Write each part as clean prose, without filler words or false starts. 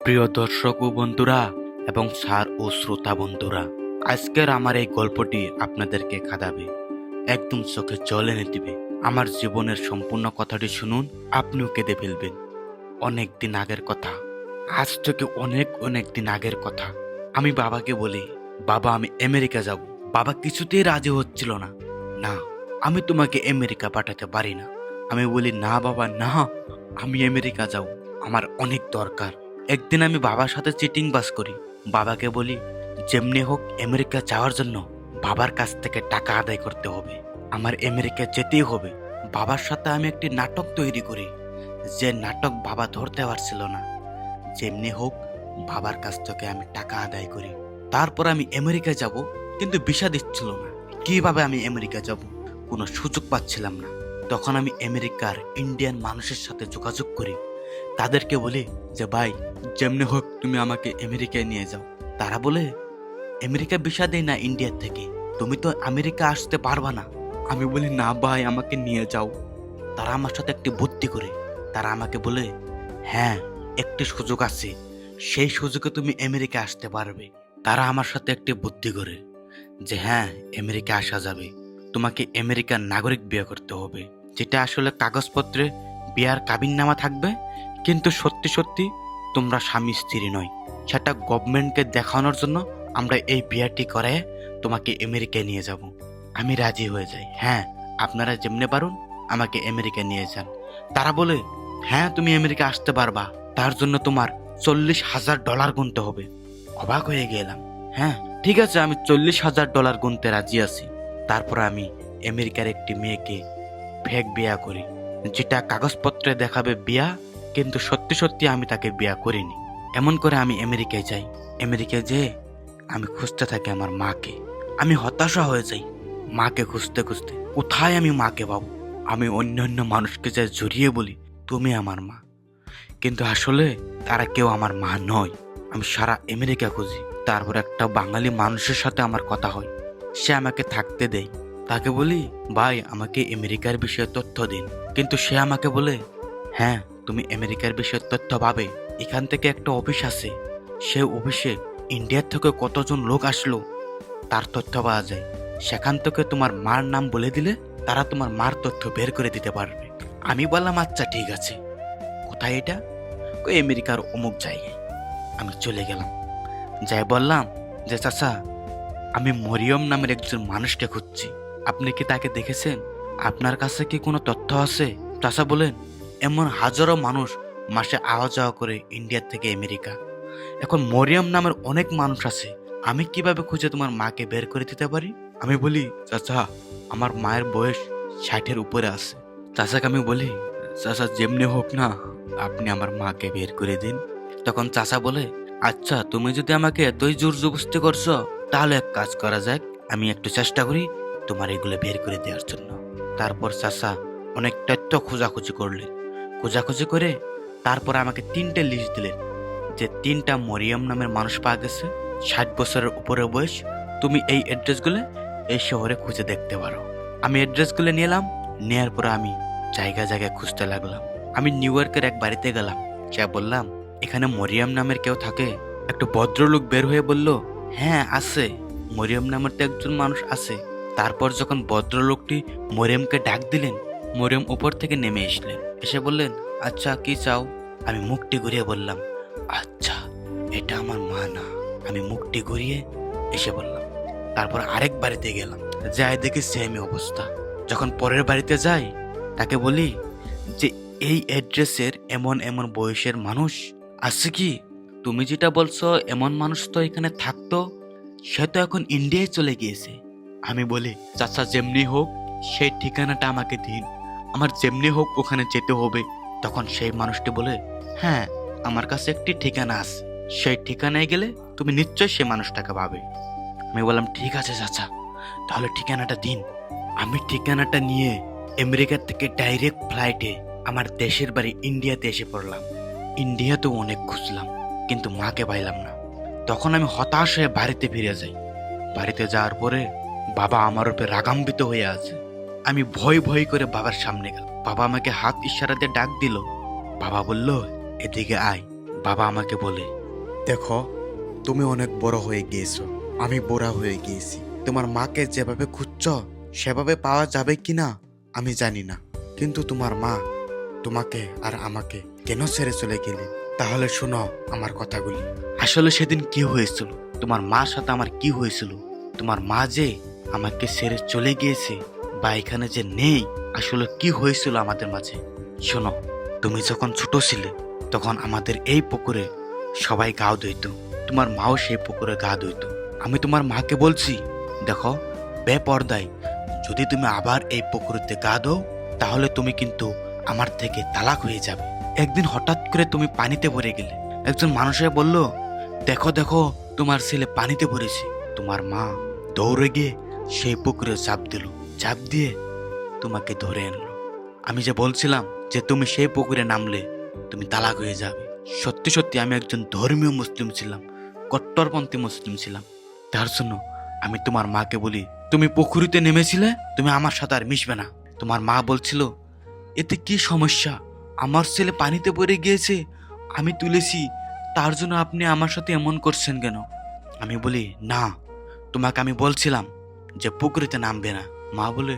প্রিয় দর্শক ও বন্ধুরা এবং স্যার ও শ্রোতা বন্ধুরা, আজকের আমার এই গল্পটি আপনাদেরকে কাঁদাবে, একদম চোখে জল এনে দিবে। আমার জীবনের সম্পূর্ণ কথাটি শুনুন, আপনিও কেঁদে ফেলবেন। অনেক দিন আগের কথা, আজ থেকে অনেক দিন আগের কথা। আমি বাবাকে বলি, বাবা আমি আমেরিকা যাব। বাবা কিছুতেই রাজি হচ্ছিল না। না, আমি তোমাকে আমেরিকা পাঠাতে পারি না। আমি বলি, না বাবা না, আমি আমেরিকা যাব, আমার অনেক দরকার। একদিন আমি বাবার সাথে চিটিং বাস করি। বাবাকে বলি, যেমনি হোক আমেরিকা যাওয়ার জন্য বাবার কাছ থেকে টাকা আদায় করতে হবে, আমার আমেরিকা যেতেই হবে। বাবার সাথে আমি একটি নাটক তৈরি করি, যে নাটক বাবা ধরতে পারছিল না। যেমনি হোক বাবার কাছ থেকে আমি টাকা আদায় করি, তারপর আমি আমেরিকা যাব। কিন্তু ভিসা দিচ্ছিল না। কিভাবে আমি আমেরিকা যাব, কোনো সুযোগ পাচ্ছিলাম না। তখন আমি আমেরিকার ইন্ডিয়ান মানুষের সাথে যোগাযোগ করি। তাদেরকে বলি যে ভাই, যেমনি হোক তুমি আমাকে আমেরিকায় নিয়ে যাও। তারা বলে, আমেরিকা ভিসা দেয় না ইন্ডিয়ার থেকে, তুমি তো আমেরিকা আসতে পারবা না। আমি বলি, না ভাই আমাকে নিয়ে যাও। তারা আমার সাথে একটি বুদ্ধি করে। তারা আমাকে বলে, হ্যাঁ একটি সুযোগ আছে, সেই সুযোগে তুমি আমেরিকা আসতে পারবে। তারা আমার সাথে একটি বুদ্ধি করে যে হ্যাঁ আমেরিকা আসা যাবে, তোমাকে আমেরিকার নাগরিক বিয়ে করতে হবে, যেটা আসলে কাগজপত্রে বিয়ার কাবিননামা থাকবে, কিন্তু সত্যি সত্যি তোমরা স্বামী স্ত্রী নয়। সেটা গভর্নমেন্টকে দেখানোর জন্য আমরা এই বিয়াটি করে তোমাকে আমেরিকায় নিয়ে যাব। আমি রাজি হয়ে যাই, হ্যাঁ আপনারা যেমনি পারুন আমাকে আমেরিকা নিয়ে যান। তারা বলে, হ্যাঁ তুমি আমেরিকা আসতে পারবা, তার জন্য তোমার $40,000 গুনতে হবে। অবাক হয়ে গেলাম, হ্যাঁ ঠিক আছে আমি $40,000 গুনতে রাজি আছি। তারপর আমি আমেরিকার একটি মেয়েকে ফেক বিয়া করি, যেটা কাগজপত্রে দেখাবে বিয়া, কিন্তু সত্যি সত্যি আমি তাকে বিয়া করিনি। এমন করে আমি আমেরিকায় যাই। আমেরিকায় যেয়ে আমি খুঁজতে থাকি আমার মাকে। আমি হতাশা হয়ে যাই, মাকে খুঁজতে খুঁজতে কোথায় আমি মাকে পাবো। আমি অন্য মানুষকে যাই জড়িয়ে বলি, তুমি আমার মা, কিন্তু আসলে তারা কেউ আমার মা নয়। আমি সারা আমেরিকা খুঁজি। তারপর একটা বাঙালি মানুষের সাথে আমার কথা হয়, সে আমাকে থাকতে দেয়। তাকে বলি, ভাই আমাকে আমেরিকার বিষয়ে তথ্য দিন। কিন্তু সে আমাকে বলে, হ্যাঁ তুমি আমেরিকার বিষয়ে তথ্য পাবে, এখান থেকে একটা অফিস আছে, সে অফিসে ইন্ডিয়ার থেকে কতজন লোক আসলো তার তথ্য পাওয়া যায়। সেখান থেকে তোমার মার নাম বলে দিলে তারা তোমার মার তথ্য বের করে দিতে পারবে। আমি বললাম আচ্ছা ঠিক আছে। কোথায় এটা? ওই আমেরিকার অমুক জায়গায়। আমি চলে গেলাম, যাই বললাম যে চাচা, আমি মরিয়ম নামের একজন মানুষকে খুঁজছি, আপনি কি তাকে দেখেছেন? আপনার কাছে কি কোনো তথ্য আছে? চাচা বলেন, এমন হাজারো মানুষ মাসে আওয়া যাওয়া করে ইন্ডিয়া থেকে আমেরিকা। এখন মরিয়ম নামের অনেক মানুষ আছে, আমি কিভাবে খুঁজে তোমার মাকে বের করে দিতে পারি? আমি বলি, চাচা আমার মায়ের বয়স 60-এর উপরে আছে। চাচাকে আমি বলি, চাচা যেমনি হোক না আপনি আমার মাকে বের করে দিন। তখন চাচা বলে, আচ্ছা তুমি যদি আমাকে এতই জোর জবরদস্তি করছো, তাহলে এক কাজ করা যাক, আমি একটু চেষ্টা করি তোমার এগুলো বের করে দেওয়ার জন্য। তারপর চাচা অনেক তথ্য খোঁজাখুঁজি করলেন। খোঁজাখুঁজি করে তারপর আমাকে 3টে লিস্ট দিলেন, যে 3টা মরিয়ম নামের মানুষ পাওয়া গেছে, 60 বছরের উপরে বয়স। তুমি এই অ্যাড্রেসগুলো এই শহরে খুঁজে দেখতে পারো। আমি অ্যাড্রেসগুলো নিলাম, নেওয়ার পরে আমি জায়গায় খুঁজতে লাগলাম। আমি নিউ ইয়র্কের এক বাড়িতে গেলাম, যা বললাম, এখানে মরিয়ম নামের কেউ থাকে? একটু ভদ্রলোক বের হয়ে বলল, হ্যাঁ আছে, মরিয়ম নামের তো একজন মানুষ আছে। তারপর যখন ভদ্রলোকটি মরিয়মকে ডাক দিলেন, মরিয়ম উপর থেকে নেমে এসলেন, এসে বললেন, আচ্ছা কি চাও? আমি মুখটি ঘুরিয়ে বললাম, আচ্ছা এটা আমার মা না। আমি মুখটি ঘুরিয়ে এসে বললাম। তারপর আরেক বাড়িতে গেলাম, যাই দেখি সেমই অবস্থা। যখন পরের বাড়িতে যাই, তাকে বলি যে এই অ্যাড্রেসের এমন বয়সের মানুষ আছে কি? তুমি যেটা বলছো এমন মানুষ তো এখানে থাকতো, সে তো এখন ইন্ডিয়ায় চলে গিয়েছে। আমি বলি, চাচা যেমনি হোক সেই ঠিকানাটা আমাকে দিন, আমার যেমনি হোক ওখানে যেতে হবে। তখন সেই মানুষটি বলে, হ্যাঁ আমার কাছে একটি ঠিকানা আছে, সেই ঠিকানায় গেলে তুমি নিশ্চয়ই সে মানুষটাকে পাবে। আমি বললাম, ঠিক আছে চাচা, তাহলে ঠিকানাটা দিন। আমি ঠিকানাটা নিয়ে আমেরিকা থেকে ডাইরেক্ট ফ্লাইটে আমার দেশের বাড়ি ইন্ডিয়াতে এসে পড়লাম। ইন্ডিয়াতেও অনেক খুঁজলাম, কিন্তু মাকে পাইলাম না। তখন আমি হতাশ হয়ে বাড়িতে ফিরে যাই। বাড়িতে যাওয়ার পরে বাবা আমার উপরে রাগান্বিত হয়ে আছে। আমি ভয় করে বাবার সামনে গেলাম। বাবা আমাকে হাত ইশারা দিয়ে ডাক দিল। বাবা বলল, এদিকে আয়। বাবা আমাকে বলে, দেখো, তুমি অনেক বড় হয়ে গিয়েছো, আমি বুড়া হয়ে গিয়েছি। তোমার মাকে যেভাবে খুঁজছ সেভাবে পাওয়া যাবে কিনা আমি জানি না, কিন্তু তোমার মা তোমাকে আর আমাকে কেন ছেড়ে চলে গেলেন? তাহলে শোনো আমার কথাগুলি। আসলে সেদিন কি হয়েছিল, তোমার মার সাথে আমার কি হয়েছিল, তোমার মা যে আমাকে ছেড়ে চলে গিয়েছে বা এখানে যে নেই, আসলে কি হয়েছিল আমাদের মাঝে শোনো। তুমি যখন ছোট ছিলে তখন আমাদের এই পুকুরে সবাই গা ধুইত, তোমার মাও সেই পুকুরে গা ধুইত। আমি তোমার মাকে বলছি, দেখো, বেপর্দায় যদি তুমি আবার এই পুকুরেতে গা দো তাহলে তুমি কিন্তু আমার থেকে তালাক হয়ে যাবে। একদিন হঠাৎ করে তুমি পানিতে পড়ে গেলে, একজন মানুষে বলল, দেখো দেখো তোমার ছেলে পানিতে পড়েছে। তোমার মা দৌড়ে গিয়ে সেই পুকুরে চাপ দিল, চাপ দিয়ে তোমাকে ধরে আনলো। আমি যে বলছিলাম যে তুমি সেই পুকুরে নামলে তুমি তালাক হয়ে যাবে, সত্যি সত্যি আমি একজন ধর্মীয় মুসলিম ছিলাম, কট্টরপন্থী মুসলিম ছিলাম। তার জন্য আমি তোমার মাকে বলি, তুমি পুকুরিতে নেমেছিলে, তুমি আমার সাথে আর মিশবে না। তোমার মা বলছিল, এতে কি সমস্যা, আমার ছেলে পানিতে পড়ে গিয়েছে, আমি তুলেছি, তার জন্য আপনি আমার সাথে এমন করছেন কেন? আমি বলি, না, তোমাকে আমি বলছিলাম যে পুকুরিতে নামবে না। মা বলে,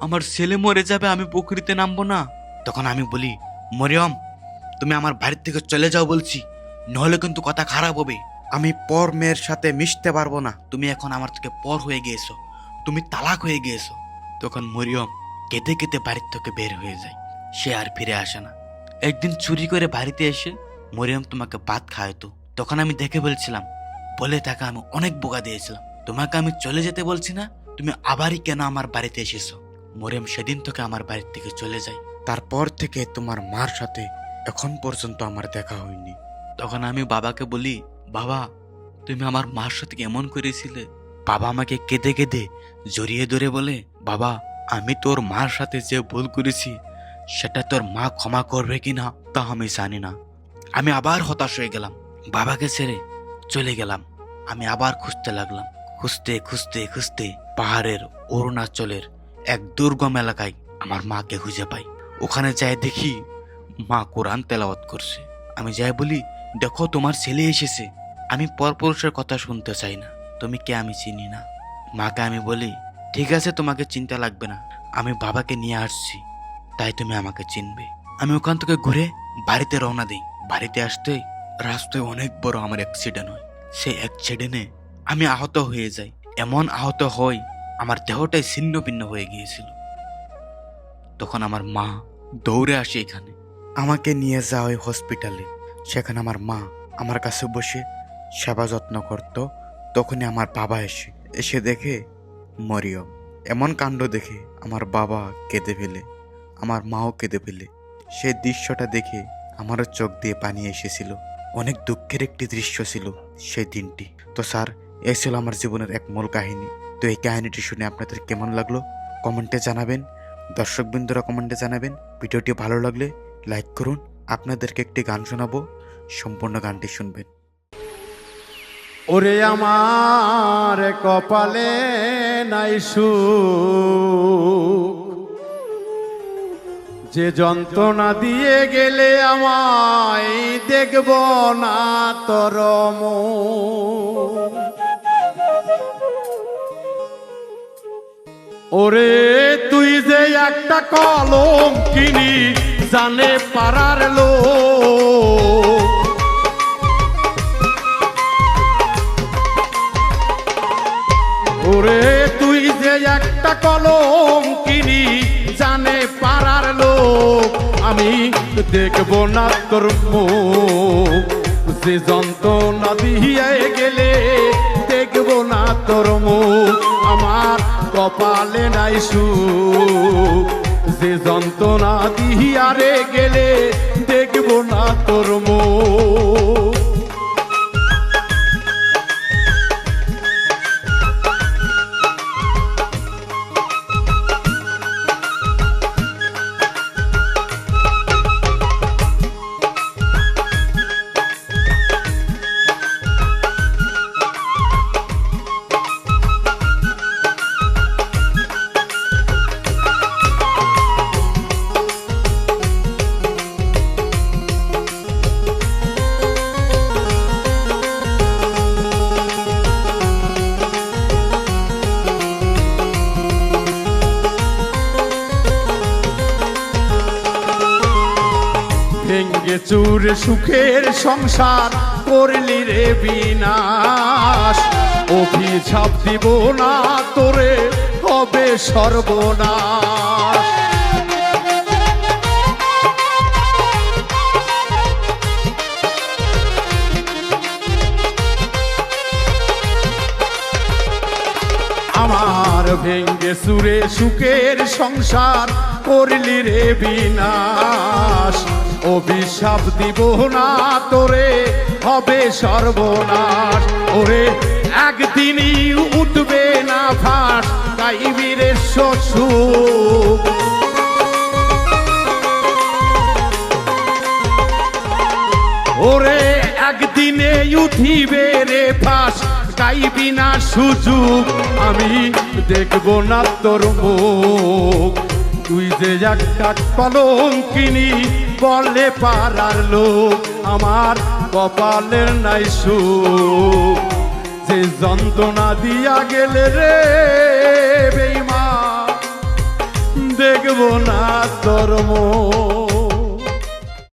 আমার ছেলে মরে যাবে, আমি পুকুরিতে নামবো না। তখন আমি বলি, মরিয়ম, তুমি আমার বাড়ির থেকে চলে যাও বলছি, নহলে কিন্তু কথা খারাপ হবে। আমি পর মেয়ের সাথে মিশতে পারবো না, তুমি এখন আমার থেকে পর হয়ে গিয়েছো, তুমি তালাক হয়ে গিয়েছো। তখন মরিয়ম কেঁদে কেঁদে বাড়ির থেকে বের হয়ে যায়, সে আর ফিরে আসে না। একদিন চুরি করে বাড়িতে এসে মরিয়ম তোমাকে ভাত খাওয়াতো, তখন আমি দেখে বলছিলাম, বলে তাকে আমি অনেক বোকা দিয়েছিলাম, তোমাকে আমি চলে যেতে বলছি না, তুমি আবারই কেন আমার বাড়িতে এসেছো? মরিয়ম সেদিন থেকে আমার বাড়ির থেকে চলে যায়। তারপর থেকে তোমার মার সাথে এখন পর্যন্ত আমার দেখা হয়নি। তখন আমি বাবাকে বলি, বাবা, তুমি আমার মার সাথে কেমন করেছিলে? বাবা আমাকে কেঁদে কেঁদে জড়িয়ে ধরে বলে, বাবা, আমি তোর মার সাথে যে ভুল করেছি সেটা তোর মা ক্ষমা করবে কিনা তা আমি জানি না। আমি আবার হতাশ হয়ে গেলাম, বাবাকে ছেড়ে চলে গেলাম। আমি আবার খুঁজতে লাগলাম, খুঁজতে খুঁজতে খুঁজতে পাহাড়ের অরুণাচলের এক দুর্গম এলাকায় আমার মাকে খুঁজে পাই। ওখানে যাই দেখি মা কোরআন তেলাওয়াত করছে। আমি যাই বলি, দেখো তোমার ছেলে এসেছে। আমি পরপুরুষের কথা শুনতে চাই না, তুমি কে আমি চিনি না। মাকে আমি বলি, ঠিক আছে, তোমাকে চিন্তা লাগবে না, আমি বাবাকে নিয়ে আসছি, তাই তুমি আমাকে চিনবে। আমি ওখান থেকে ঘুরে বাড়িতে রওনা দিই। বাড়িতে আসতে রাস্তায় অনেক বড় আমার অ্যাক্সিডেন্ট হয়। সেই অ্যাক্সিডেন্টে আমি আহত হয়ে যাই, এমন আহত হই আমার দেহটাই ছিন্ন ভিন্ন হয়ে গিয়েছিল। তখন আমার মা দৌড়ে আসে এখানে, আমাকে নিয়ে যাওয়া হয় হসপিটালে। সেখানে আমার মা আমার কাছে বসে সেবা যত্ন করত। তখনই আমার বাবা এসে দেখে মরিয়ম। এমন কাণ্ড দেখে আমার বাবা কেঁদে ফেলে, আমার মাও কেঁদে ফেলে। সেই দৃশ্যটা দেখে আমারও চোখ দিয়ে পানি এসেছিল। অনেক দুঃখের একটি দৃশ্য ছিল সেই দিনটি। তো স্যার, এই ছিল আমার জীবনের এক মূল কাহিনী। তো এই কাহিনীটি শুনে আপনাদের কেমন লাগলো কমেন্টে জানাবেন, দর্শকবৃন্দরা কমেন্টে জানাবেন। ভিডিওটি ভালো লাগলে লাইক করুন। আপনাদেরকে একটি গান শোনাবো, সম্পূর্ণ গানটি শুনবেন। ওরে আমার কপালে নাই সুখ, যে যন্ত্রণা দিয়ে গেলে আমায় দেখব না তোর মুখ। ওরে তুই যে একটা কলম কিনি জানে পাড়ার লোক, ওরে তুই যে একটা কলম কিনি জানে পাড়ার লোক, আমি দেখব না তোর মুখ, যে যন্ত্রণা দিয়ে গেলে দেখব না তোর মুখ। আমার কপালে নাই সুখ, যে যন্ত্রণা দিয়া রে গেলে দেখব না তোর মুখ। সুরে সুখের সংসার করলি রে বিনাশ অভিশাপ দিব না তোরে হবে সর্বনাশ আমার ভেঙ্গে সুরে সুখের সংসার করলি রে বিনাশ অভিশাপ দিব না তোরে হবে সর্বনাশ ওরে একদিনই উঠবে না ফাঁস গাইবি রে শ্বশুর ওরে একদিনে উঠিবে রে ফাঁস গাইবি না সুযোগ আমি দেখব না তোর মুখ তুই যে একটা কলঙ্কিনী বলে পাড়ার লোক আমার কপালের নাই সুখ যে যন্ত্রণা দিয়া গেলে রে বেঈমান দেখব না তোর মুখ